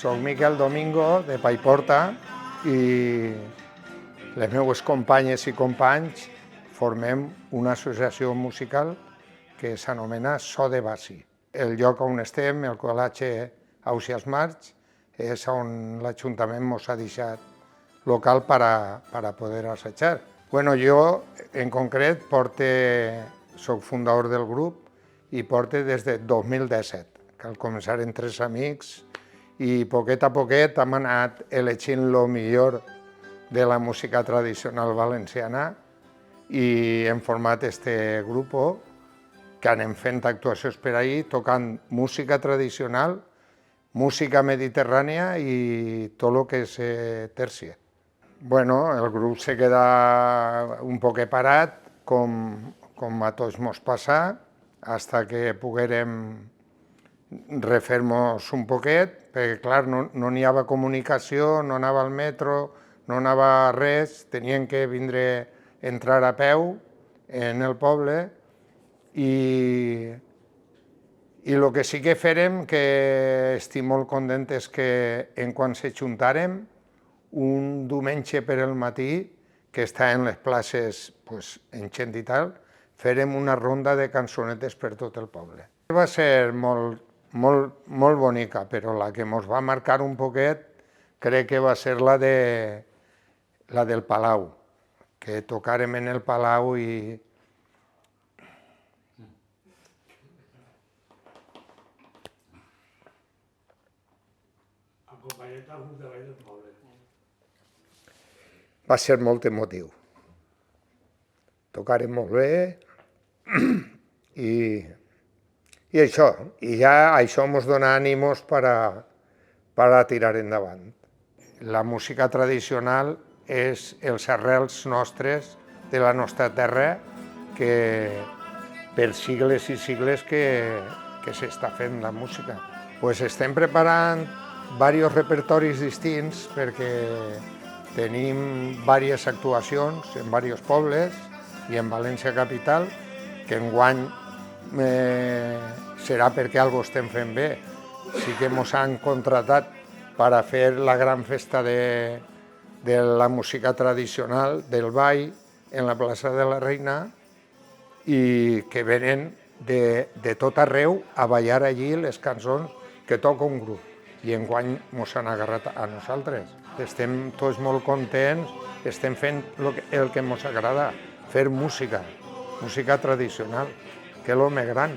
Soc Miquel Domingo, de Paiporta, i les meves companyes i companys formem una associació musical que s'anomena So de Bassi. El lloc on estem, el Col·latge Ausiàs March, és on l'Ajuntament ens ha deixat local per a poder assajar. Jo, en concret, soc fundador del grup i porto des de 2017, que al començar en 3 amics, i poquet a poquet hem anat elegint el millor de la música tradicional valenciana i hem format este grup que anem fent actuacions per ahí, tocant música tradicional, música mediterrània i tot el que és tercia. El grup se queda un poquet parat, com a tots mos passa, fins que poguérem refer-nos un poquet, perquè, clar, no n'hi havia comunicació, no anava al metro, no anava res, tenien que vindre, entrar a peu en el poble, i el que sí que farem, que estic molt content, és que en quan se juntàrem, un diumenge per al matí, que està en les places, en gent i tal, farem una ronda de cançonetes per tot el poble. Va ser molt bonica, però la que ens va marcar un poquet crec que va ser la del Palau, que tocàrem en el Palau i... Acompanyat d'algun treball del poble. Va ser molt emotiu. Tocàrem molt bé i això, i ja això ens dona ànims per a tirar endavant. La música tradicional és els arrels nostres de la nostra terra, que per sigles i sigles que s'està fent la música. Estem preparant diversos repertoris distints perquè tenim diverses actuacions en diversos pobles i en València capital, que enguany serà perquè alguna cosa estem fent bé. Sí que ens han contratat per a fer la gran festa de la música tradicional, del ball, en la plaça de la Reina, i que venen de tot arreu a ballar allí les cançons que toca un grup. I enguany ens han agarrat a nosaltres. Estem tots molt contents, estem fent el que ens agrada, fer música tradicional, que és el més gran.